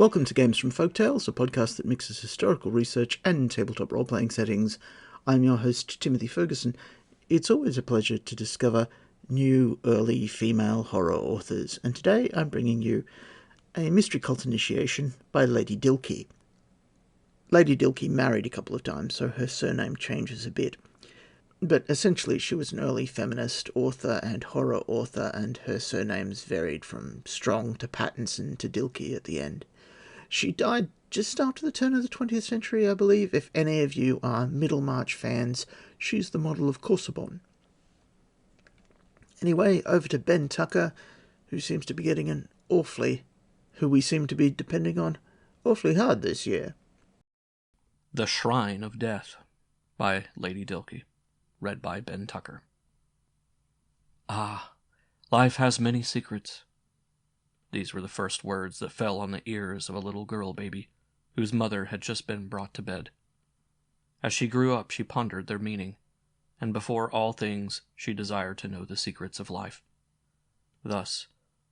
Welcome to Games from Folktales, a podcast that mixes historical research and tabletop role-playing settings. I'm your host, Timothy Ferguson. It's always a pleasure to discover new, early female horror authors, and today I'm bringing you a mystery cult initiation by Lady Dilkey. Lady Dilkey married a couple of times, so her surname changes a bit. But essentially she was an early feminist author and horror author, and her surnames varied from Strong to Pattinson to Dilkey at the end. She died just after the turn of the 20th century, I believe. If any of you are Middlemarch fans, she's the model of Casaubon. Anyway, over to Ben Tucker, who we seem to be depending on awfully hard this year. The Shrine of Death by Lady Dilkey, read by Ben Tucker. Ah, life has many secrets. These were the first words that fell on the ears of a little girl baby, whose mother had just been brought to bed. As she grew up, she pondered their meaning, and before all things, she desired to know the secrets of life. Thus,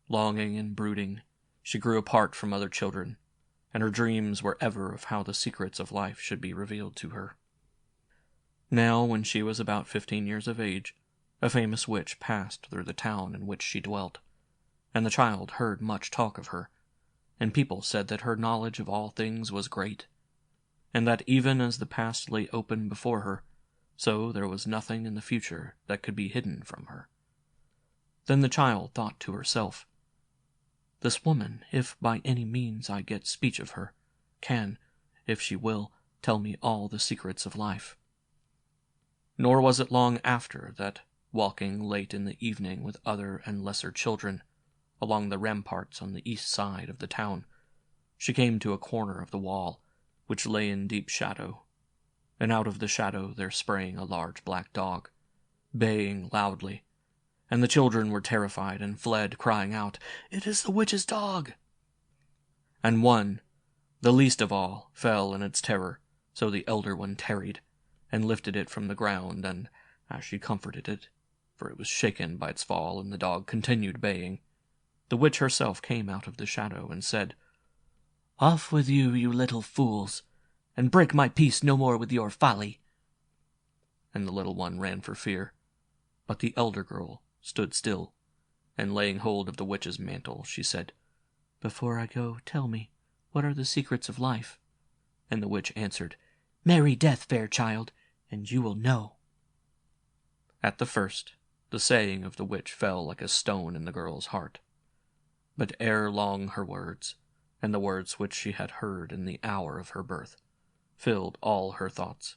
longing and brooding, she grew apart from other children, and her dreams were ever of how the secrets of life should be revealed to her. Now, when she was about 15 years of age, a famous witch passed through the town in which she dwelt, and the child heard much talk of her, and people said that her knowledge of all things was great, and that even as the past lay open before her, so there was nothing in the future that could be hidden from her. Then the child thought to herself, "This woman, if by any means I get speech of her, can, if she will, tell me all the secrets of life." Nor was it long after that, walking late in the evening with other and lesser children, along the ramparts on the east side of the town, she came to a corner of the wall, which lay in deep shadow, and out of the shadow there sprang a large black dog, baying loudly, and the children were terrified and fled, crying out, "It is the witch's dog!" And one, the least of all, fell in its terror, so the elder one tarried, and lifted it from the ground, and, as she comforted it, for it was shaken by its fall, and the dog continued baying, the witch herself came out of the shadow and said, "Off with you, you little fools, and break my peace no more with your folly." And the little one ran for fear, but the elder girl stood still, and laying hold of the witch's mantle, she said, "Before I go, tell me, what are the secrets of life?" And the witch answered, "Marry death, fair child, and you will know." At the first, the saying of the witch fell like a stone in the girl's heart. But ere long her words, and the words which she had heard in the hour of her birth, filled all her thoughts.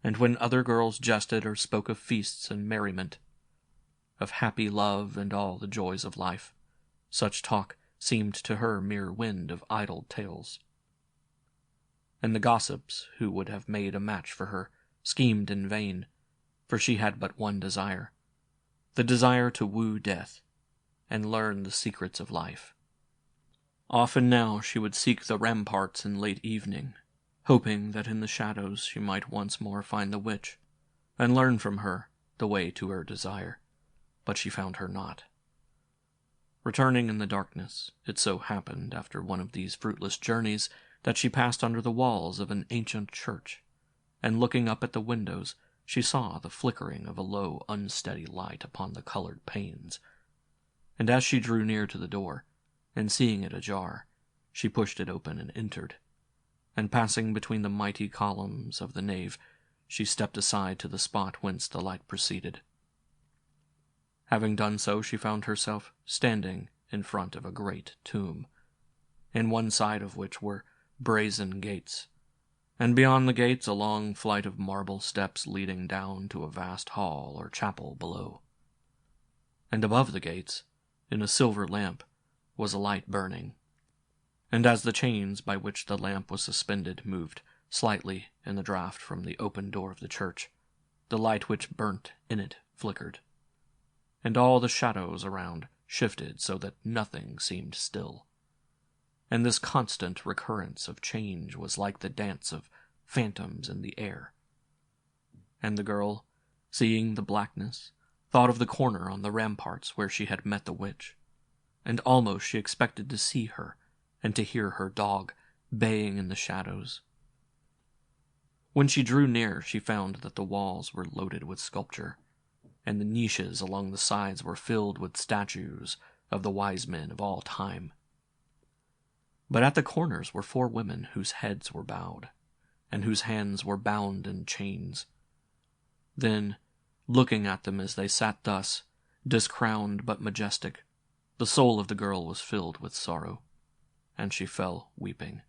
And when other girls jested or spoke of feasts and merriment, of happy love and all the joys of life, such talk seemed to her mere wind of idle tales. And the gossips who would have made a match for her schemed in vain, for she had but one desire, the desire to woo death, and learn the secrets of life. Often now she would seek the ramparts in late evening, hoping that in the shadows she might once more find the witch, and learn from her the way to her desire, but she found her not. Returning in the darkness, it so happened after one of these fruitless journeys that she passed under the walls of an ancient church, and looking up at the windows, she saw the flickering of a low, unsteady light upon the colored panes. And as she drew near to the door, and seeing it ajar, she pushed it open and entered, and passing between the mighty columns of the nave, she stepped aside to the spot whence the light proceeded. Having done so, she found herself standing in front of a great tomb, in one side of which were brazen gates, and beyond the gates a long flight of marble steps leading down to a vast hall or chapel below. And above the gates, in a silver lamp, was a light burning, and as the chains by which the lamp was suspended moved slightly in the draught from the open door of the church, the light which burnt in it flickered, and all the shadows around shifted so that nothing seemed still. And this constant recurrence of change was like the dance of phantoms in the air. And the girl, seeing the blackness, thought of the corner on the ramparts where she had met the witch, and almost she expected to see her, and to hear her dog baying in the shadows. When she drew near, she found that the walls were loaded with sculpture, and the niches along the sides were filled with statues of the wise men of all time. But at the corners were 4 women whose heads were bowed, and whose hands were bound in chains. Then, looking at them as they sat thus, discrowned but majestic, the soul of the girl was filled with sorrow, and she fell weeping,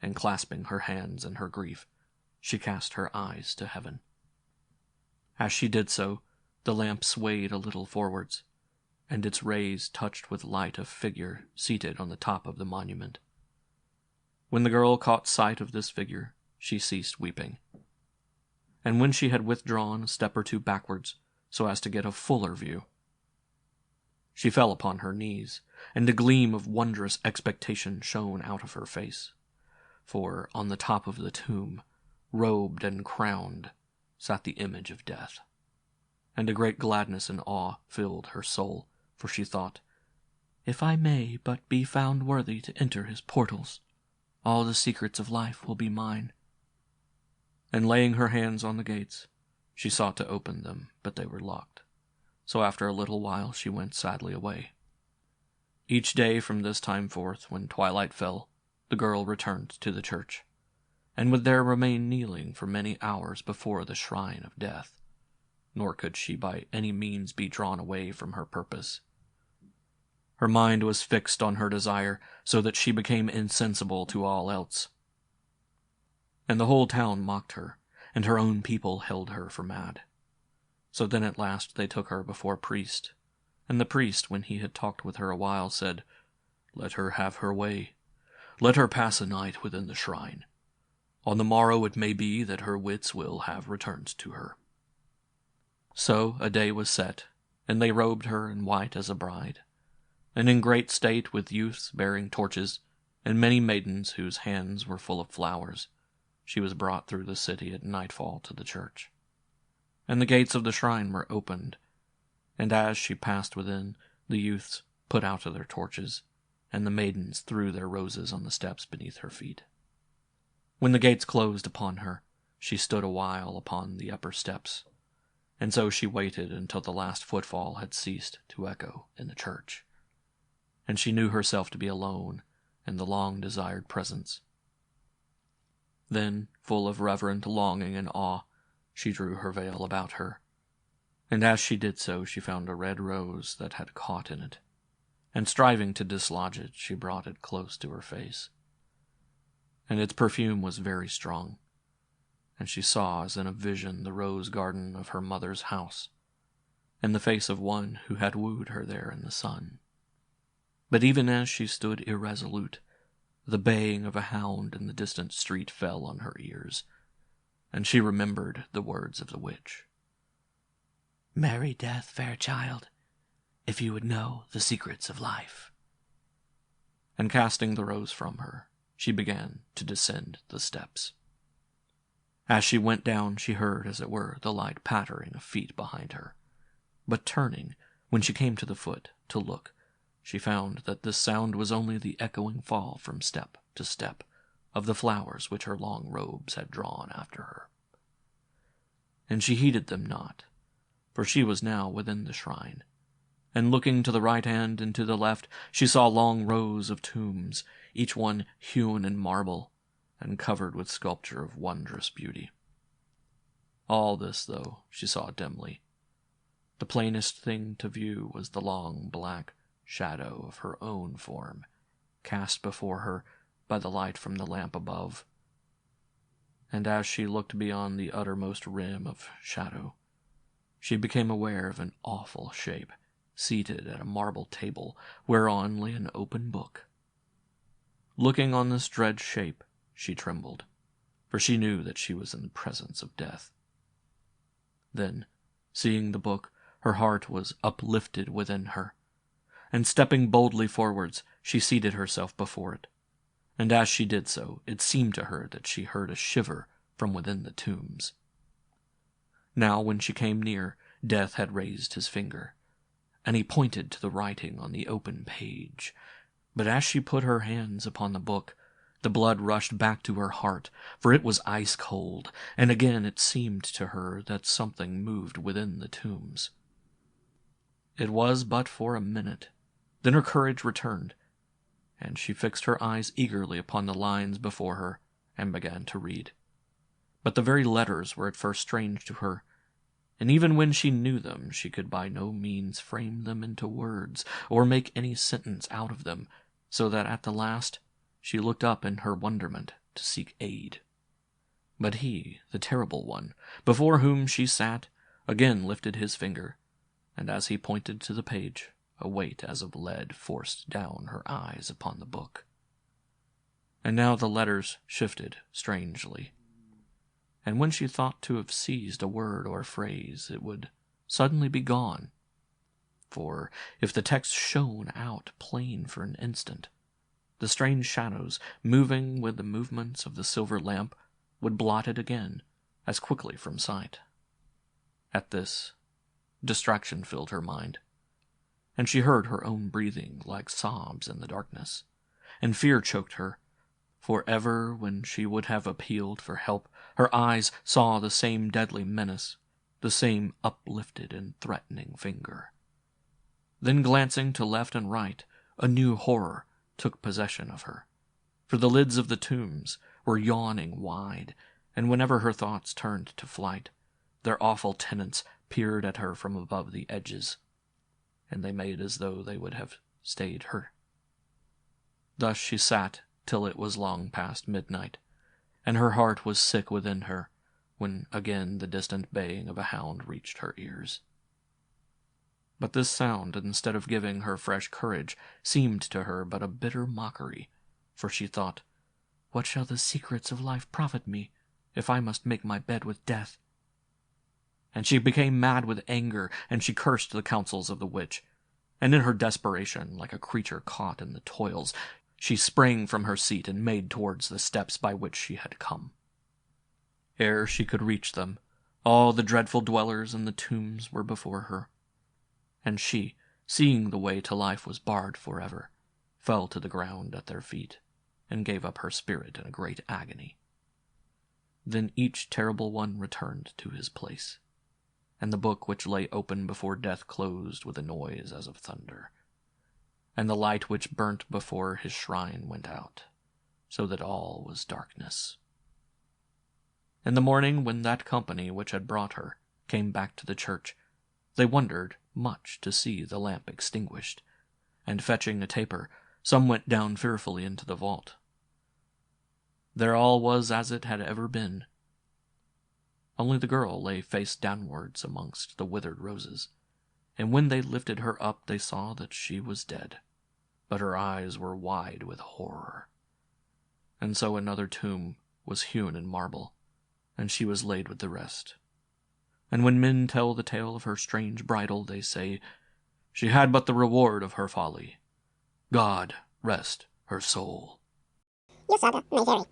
and clasping her hands in her grief, she cast her eyes to heaven. As she did so, the lamp swayed a little forwards, and its rays touched with light a figure seated on the top of the monument. When the girl caught sight of this figure, she ceased weeping, and when she had withdrawn a step or 2 backwards, so as to get a fuller view, she fell upon her knees, and a gleam of wondrous expectation shone out of her face, for on the top of the tomb, robed and crowned, sat the image of death. And a great gladness and awe filled her soul, for she thought, "If I may but be found worthy to enter his portals, all the secrets of life will be mine." And laying her hands on the gates, she sought to open them, but they were locked. So after a little while she went sadly away. Each day from this time forth, when twilight fell, the girl returned to the church, and would there remain kneeling for many hours before the shrine of death, nor could she by any means be drawn away from her purpose. Her mind was fixed on her desire, so that she became insensible to all else. And the whole town mocked her, and her own people held her for mad. So then at last they took her before a priest, and the priest, when he had talked with her a while, said, "Let her have her way. Let her pass a night within the shrine. On the morrow it may be that her wits will have returned to her." So a day was set, and they robed her in white as a bride, and in great state with youths bearing torches, and many maidens whose hands were full of flowers, she was brought through the city at nightfall to the church. And the gates of the shrine were opened, and as she passed within, the youths put out their torches, and the maidens threw their roses on the steps beneath her feet. When the gates closed upon her, she stood a while upon the upper steps, and so she waited until the last footfall had ceased to echo in the church, and she knew herself to be alone in the long-desired presence. Then, full of reverent longing and awe, she drew her veil about her, and as she did so she found a red rose that had caught in it, and striving to dislodge it, she brought it close to her face. And its perfume was very strong, and she saw as in a vision the rose garden of her mother's house, and the face of one who had wooed her there in the sun. But even as she stood irresolute, the baying of a hound in the distant street fell on her ears, and she remembered the words of the witch. "Marry death, fair child, if you would know the secrets of life." And casting the rose from her, she began to descend the steps. As she went down, she heard, as it were, the light pattering of feet behind her. But turning, when she came to the foot, to look, she found that this sound was only the echoing fall from step to step of the flowers which her long robes had drawn after her. And she heeded them not, for she was now within the shrine, and looking to the right hand and to the left, she saw long rows of tombs, each one hewn in marble, and covered with sculpture of wondrous beauty. All this, though, she saw dimly. The plainest thing to view was the long black shadow of her own form, cast before her by the light from the lamp above. And as she looked beyond the uttermost rim of shadow, she became aware of an awful shape, seated at a marble table, whereon lay an open book. Looking on this dread shape, she trembled, for she knew that she was in the presence of death. Then, seeing the book, her heart was uplifted within her, and stepping boldly forwards, she seated herself before it. And as she did so, it seemed to her that she heard a shiver from within the tombs. Now, when she came near, Death had raised his finger, and he pointed to the writing on the open page. But as she put her hands upon the book, the blood rushed back to her heart, for it was ice cold, and again it seemed to her that something moved within the tombs. It was but for a minute. Then her courage returned, and she fixed her eyes eagerly upon the lines before her and began to read. But the very letters were at first strange to her, and even when she knew them, she could by no means frame them into words, or make any sentence out of them, so that at the last she looked up in her wonderment to seek aid. But he, the terrible one, before whom she sat, again lifted his finger, and as he pointed to the page, a weight as of lead forced down her eyes upon the book. And now the letters shifted strangely, and when she thought to have seized a word or phrase, it would suddenly be gone. For if the text shone out plain for an instant, the strange shadows, moving with the movements of the silver lamp, would blot it again, as quickly from sight. At this, distraction filled her mind, and she heard her own breathing like sobs in the darkness, and fear choked her, for ever when she would have appealed for help, her eyes saw the same deadly menace, the same uplifted and threatening finger. Then glancing to left and right, a new horror took possession of her, for the lids of the tombs were yawning wide, and whenever her thoughts turned to flight, their awful tenants peered at her from above the edges, and they made as though they would have stayed her. Thus she sat till it was long past midnight, and her heart was sick within her, when again the distant baying of a hound reached her ears. But this sound, instead of giving her fresh courage, seemed to her but a bitter mockery, for she thought, "What shall the secrets of life profit me, if I must make my bed with death?" And she became mad with anger, and she cursed the counsels of the witch, and in her desperation, like a creature caught in the toils, she sprang from her seat and made towards the steps by which she had come. Ere she could reach them, all the dreadful dwellers in the tombs were before her, and she, seeing the way to life was barred forever, fell to the ground at their feet, and gave up her spirit in a great agony. Then each terrible one returned to his place, and the book which lay open before death closed with a noise as of thunder, and the light which burnt before his shrine went out, so that all was darkness. In the morning, when that company which had brought her came back to the church, they wondered much to see the lamp extinguished, and fetching a taper, some went down fearfully into the vault. There all was as it had ever been. Only the girl lay face downwards amongst the withered roses, and when they lifted her up they saw that she was dead, but her eyes were wide with horror. And so another tomb was hewn in marble, and she was laid with the rest. And when men tell the tale of her strange bridal, they say, "She had but the reward of her folly. God rest her soul." Your saga, my Harry.